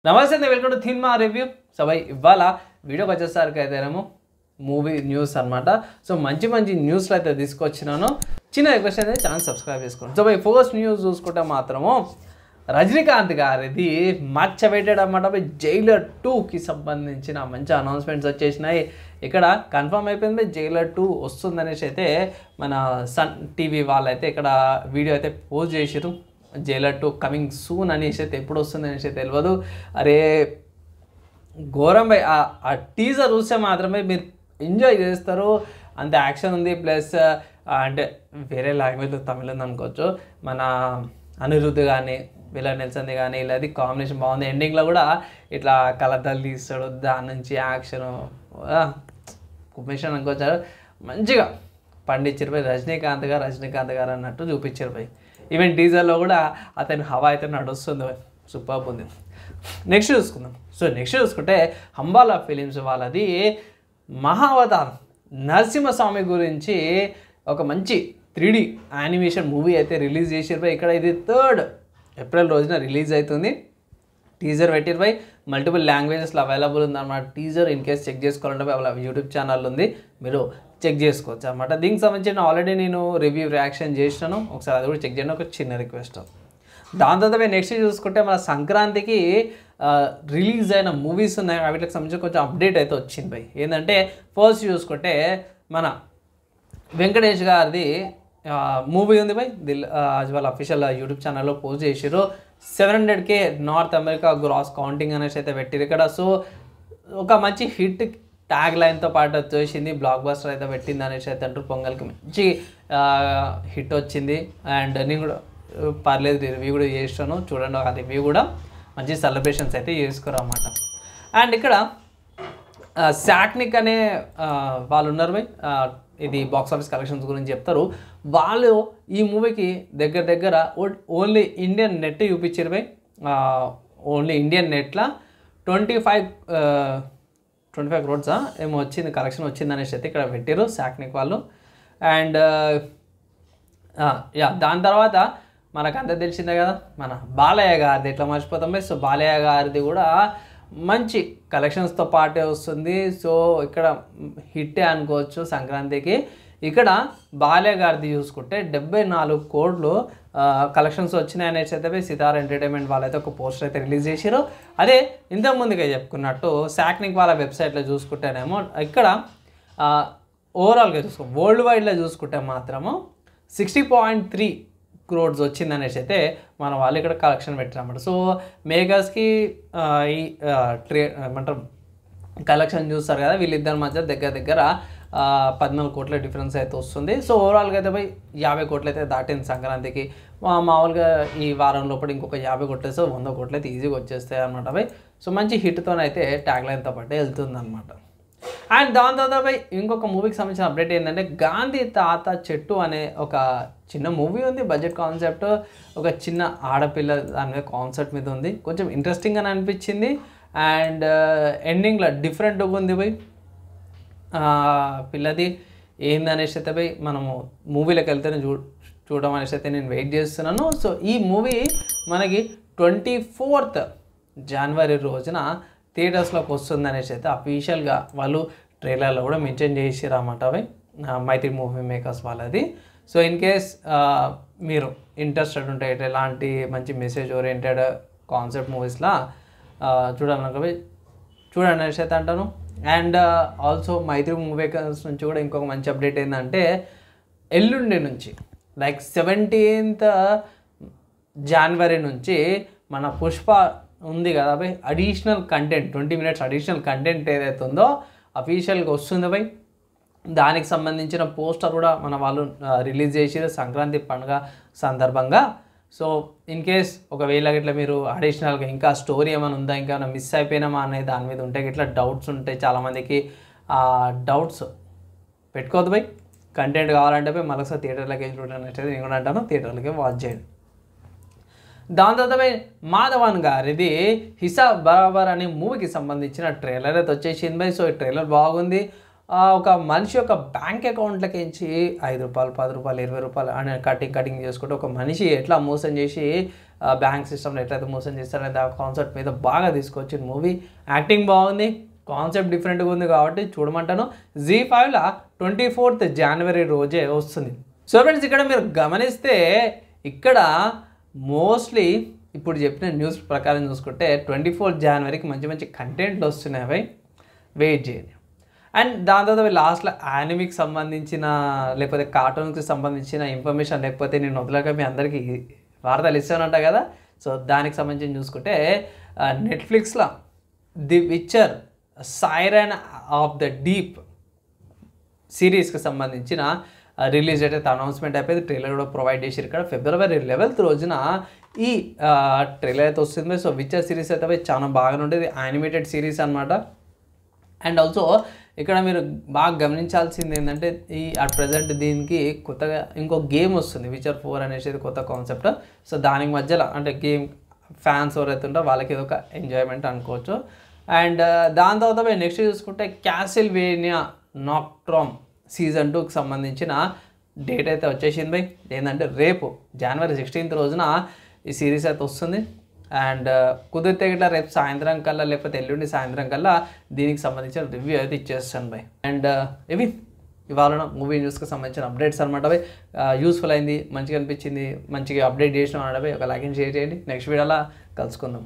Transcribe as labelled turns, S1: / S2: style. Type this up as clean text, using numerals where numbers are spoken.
S1: నమస్తే welcome to cinema review. So భయ్ ఇవాళ వీడియోకి వచ్చేసరికి అయితేనేమో మూవీ న్యూస్ అనమాట. సో మంచి మంచి న్యూస్లు అయితే తీసుకొచ్చినాను. చిన్న రిక్వెస్ట్ అయితే ఛానల్ సబ్స్క్రైబ్ చేసుకోండి. సో భయ్ ఫస్ట్ న్యూస్ చూసుకుంటే మాత్రము రజనీకాంత్ గారిది మచ్ అవైటెడ్ అనమాట. జైలర్ 2కి సంబంధించిన మంచి అనౌన్స్మెంట్స్ వచ్చేసినాయి. ఇక్కడ కన్ఫర్మ్ అయిపోయింది జైలర్ 2 వస్తుందనేసి అయితే మన సన్ టీవీ వాళ్ళైతే ఇక్కడ వీడియో అయితే పోస్ట్ చేసారు. జైలర్ 2 కమింగ్ సూన్ అనేసి అయితే ఎప్పుడు వస్తుంది అనేసి తెలియదు. అరే ఘోరం బై ఆ టీజర్ చూస్తే మాత్రమే మీరు ఎంజాయ్ చేస్తారు. అంత యాక్షన్ ఉంది, ప్లస్ అంటే వేరే లాంగ్వేజ్లో తమిళ ఉంది అనుకోవచ్చు. మన అనిరుద్ధ్ కానీ విలన్ నెల్సన్ది కానీ ఇలాది కాంబినేషన్ బాగుంది. ఎండింగ్లో కూడా ఇట్లా కలర్దలు తీస్తాడు, దాని నుంచి యాక్షన్ కుమేషన్ అనుకోవచ్చారు. మంచిగా పండించారు పోయి రజనీకాంత్ గారు అన్నట్టు చూపించారు పోయి. ఈవెన్ టీజర్లో కూడా అతని హవా అయితే నడుస్తుంది, సూపర్ ఉంది. నెక్స్ట్ చూసుకుందాం. సో నెక్స్ట్ చూసుకుంటే అంబాలా ఫిలిమ్స్ వాళ్ళది మహావతార్ నరసింహస్వామి గురించి ఒక మంచి 3D యానిమేషన్ మూవీ అయితే రిలీజ్ చేసారు. ఇక్కడ ఇది 3rd ఏప్రిల్ రోజున రిలీజ్ అవుతుంది. టీజర్ పెట్టిరు మల్టిపుల్ లాంగ్వేజెస్లో అవైలబుల్ ఉందన్నమాట. టీజర్ ఇన్ కేస్ చెక్ చేసుకోవాలంటే వాళ్ళ యూట్యూబ్ ఛానల్ ఉంది, మీరు చెక్ చేసుకోవచ్చు అనమాట. దీనికి సంబంధించిన ఆల్రెడీ నేను రివ్యూ రియాక్షన్ చేసినాను, ఒకసారి అది కూడా చెక్ చేయండి, ఒక చిన్న రిక్వెస్ట్. దాని తర్వాత నెక్స్ట్ చూసుకుంటే మన సంక్రాంతికి రిలీజ్ అయిన మూవీస్ ఉన్నాయి, వాటికి సంబంధించి కొంచెం అప్డేట్ అయితే వచ్చింది భయ్. ఏంటంటే ఫస్ట్ చూసుకుంటే మన వెంకటేష్ గారిది మూవీ ఉంది భయ్, వాళ్ళ అఫీషియల్ యూట్యూబ్ ఛానల్లో పోస్ట్ చేసారు. 700K north America gross counting అనేసి అయితే పెట్టారు ఇక్కడ. సో ఒక మంచి హిట్ ట్యాగ్ లైన్తో పాటు వచ్చేసింది, బ్లాక్ బస్టర్ అయితే పెట్టింది అనేసి అయితే అంటారు. పొంగల్కి మంచి హిట్ వచ్చింది. అండ్ నేను కూడా పర్లేదు రివ్యూ కూడా చేస్తాను, చూడండి. ఆ రివ్యూ కూడా మంచి సెలబ్రేషన్స్ అయితే చేసుకోరు అన్నమాట. అండ్ ఇక్కడ శాక్నిక్ అనే వాళ్ళు ఉన్నారు భయ్, ఇది బాక్స్ ఆఫీస్ కలెక్షన్స్ గురించి చెప్తారు. వాళ్ళు ఈ మూవీకి దగ్గర ఓన్లీ ఇండియన్ నెట్ చూపించారు భయ్. ఓన్లీ ఇండియన్ నెట్లో 25 crores ఏమో వచ్చింది, కలెక్షన్ వచ్చింది అనేసి అయితే ఇక్కడ పెట్టారు శాక్నిక్ వాళ్ళు. అండ్ దాని తర్వాత మనకంతా తెలిసిందే కదా మన బాలయ్య గారిది, ఎట్లా మర్చిపోతాం. సో బాలయ్య గారిది కూడా మంచి కలెక్షన్స్తో పాటే వస్తుంది. సో ఇక్కడ హిట్టే అనుకోవచ్చు సంక్రాంతికి. ఇక్కడ బాలయ్య గారిది చూసుకుంటే 74 crores కలెక్షన్స్ వచ్చినాయి అనేసి అయితే సితార్ ఎంటర్టైన్మెంట్ వాళ్ళైతే ఒక పోస్టర్ అయితే రిలీజ్ చేశారు. అదే ఇంతకుముందుగా చెప్పుకున్నట్టు శాక్నిక్ వాళ్ళ వెబ్సైట్లో చూసుకుంటేనేమో ఇక్కడ ఓవరాల్గా వరల్డ్ వైడ్లో చూసుకుంటే మాత్రము 60.3 crores వచ్చిందనేసి అయితే మన వాళ్ళు ఇక్కడ కలెక్షన్ పెట్టారన్నమాట. సో మేకర్స్కి ఈ ఏమంటారు కలెక్షన్ చూస్తారు కదా, వీళ్ళిద్దరి మధ్య దగ్గర 14 crores డిఫరెన్స్ అయితే వస్తుంది. సో ఓవరాల్గా అయితే 50 crores అయితే దాటింది సంక్రాంతికి. మామూలుగా ఈ వారం లోపల ఇంకొక 50 crores 100 crores అయితే ఈజీగా వచ్చేస్తాయి అనమాట భయ్. సో మంచి హిట్తోనైతే ట్యాగ్ లైన్తో పాటు వెళ్తుంది అనమాట. అండ్ దాని తర్వాత ఇంకొక మూవీకి సంబంధించిన అప్డేట్ ఏంటంటే గాంధీ తాత చెట్టు అనే ఒక చిన్న మూవీ ఉంది. బడ్జెట్ కాన్సెప్ట్, ఒక చిన్న ఆడపిల్ల దాని మీద కాన్సెప్ట్ మీద ఉంది. కొంచెం ఇంట్రెస్టింగ్ అని అనిపించింది. అండ్ ఎండింగ్లో డిఫరెంట్గా ఉంది భయ్. పిల్లది ఏందనేసి అయితే భయ్ మనము మూవీలోకి వెళ్తేనే చూడడం అనేసి అయితే నేను వెయిట్ చేస్తున్నాను. సో ఈ మూవీ మనకి 24th January రోజున థియేటర్స్లోకి వస్తుంది అనేసి అయితే అఫీషియల్గా వాళ్ళు ట్రైలర్లో కూడా మెన్షన్ చేసారు అన్నమాట అవి మైత్రి మూవీ మేకర్స్ వాళ్ళది. సో ఇన్ కేస్ మీరు ఇంట్రెస్టెడ్ ఉంటే ఎలాంటి మంచి మెసేజ్ ఓరియంటెడ్ కాన్సెప్ట్ మూవీస్లా చూడాలనుకో చూడండి అనేసి అయితే అంటాను. And also Mythri Movie Makers నుంచి కూడా ఇంకొక మంచి అప్డేట్ ఏంటంటే ఎల్లుండి నుంచి లైక్ 17th January నుంచి మన పుష్ప ఉంది కదా భయ్, additional content 20 minutes additional content ఏదైతే ఉందో అఫీషియల్గా వస్తుంది భయ్. దానికి సంబంధించిన పోస్టర్ కూడా మన వాళ్ళు రిలీజ్ చేసారు సంక్రాంతి పండుగ సందర్భంగా. సో ఇన్ కేస్ ఒకవేళ ఇట్లా మీరు అడిషనల్గా ఇంకా స్టోరీ ఏమైనా ఉందా, ఇంకా ఏమైనా మిస్ అయిపోయినామా అనే దాని మీద ఉంటే ఇట్లా డౌట్స్ ఉంటాయి చాలామందికి. డౌట్స్ పెట్టుకోవద్దు భయ్. కంటెంట్ కావాలంటే పోయి మళ్ళీ థియేటర్లోకి చూడండి అంటే నేను కూడా అంటాను, థియేటర్లకి వాచ్ చేయండి. దాని తర్వాత మాధవన్ గారిది హిసాబ్ బరాబర్ అనే మూవీకి సంబంధించిన ట్రైలర్ అయితే వచ్చేసింది భయ్. సో ఈ ట్రైలర్ బాగుంది. ఒక మనిషి యొక్క బ్యాంక్ అకౌంట్లకించి ₹5 ₹10 ₹20 అని కటింగ్ చేసుకుంటే ఒక మనిషి ఎట్లా మోసం చేసి బ్యాంక్ సిస్టమ్లో ఎట్లయితే మోసం చేస్తారనేది ఆ కాన్సెప్ట్ మీద బాగా తీసుకొచ్చిన మూవీ. యాక్టింగ్ బాగుంది, కాన్సెప్ట్ డిఫరెంట్గా ఉంది కాబట్టి చూడమంటాను. ZEE5లో 24th January రోజే వస్తుంది. సో ఫ్రెండ్స్ ఇక్కడ మీరు గమనిస్తే ఇక్కడ మోస్ట్లీ ఇప్పుడు చెప్పిన న్యూస్ ప్రకారం చూసుకుంటే 24th Januaryకి మంచి మంచి కంటెంట్లు వస్తున్నాయి. వెయిట్ చేయండి. అండ్ దాని తర్వాత లాస్ట్లో యానిమికి సంబంధించిన లేకపోతే కార్టూన్కి సంబంధించిన ఇన్ఫర్మేషన్ లేకపోతే నేను వదలక మీ అందరికీ వార్తలు ఇస్తానంట కదా. సో దానికి సంబంధించి చూసుకుంటే నెట్ఫ్లిక్స్లో the Witcher Siren of the Deep సిరీస్కి సంబంధించిన రిలీజ్ డేట్ అయితే అనౌన్స్మెంట్ అయిపోయింది. ట్రైలర్ కూడా ప్రొవైడ్ చేశారు. ఇక్కడ February 11th రోజున ఈ ట్రైలర్ అయితే వస్తుంది. సో విచర్ సిరీస్ అయితే చాలా బాగానే ఉండేది, యానిమేటెడ్ సిరీస్ అనమాట. అండ్ ఆల్సో ఇక్కడ మీరు బాగా గమనించాల్సింది ఏంటంటే అట్ ప్రజెంట్ దీనికి కొత్తగా ఇంకో గేమ్ వస్తుంది, విచర్ 4 అనేసి కొత్త కాన్సెప్ట్. సో దానికి మధ్యలో అంటే గేమ్ ఫ్యాన్స్ ఎవరైతే ఉంటారో వాళ్ళకి ఇది ఒక ఎంజాయ్మెంట్ అనుకోవచ్చు. అండ్ దాని తర్వాత నెక్స్ట్ చూసుకుంటే క్యాసిల్వేనియా నాక్ట్రామ్ సీజన్ 2కి సంబంధించిన డేట్ అయితే వచ్చేసింది. ఏంటంటే రేపు January 16th రోజున ఈ సిరీస్ అయితే వస్తుంది. అండ్ కుదిరితే ఇట్లా రేపు సాయంత్రం కల్లా లేకపోతే ఎల్లుండి సాయంత్రం కల్లా దీనికి సంబంధించిన రివ్యూ అయితే ఇచ్చేస్తాను బై. అండ్ ఇవి ఇవాళ మూవీ న్యూస్కి సంబంధించిన అప్డేట్స్ అనమాట బై. యూస్ఫుల్ అయింది, మంచిగా అనిపించింది, మంచిగా అప్డేట్ చేసినాం అనమాట బై. ఒక లైక్ అండ్ షేర్ చేయండి. నెక్స్ట్ వీడియోలో కలుసుకుందాం.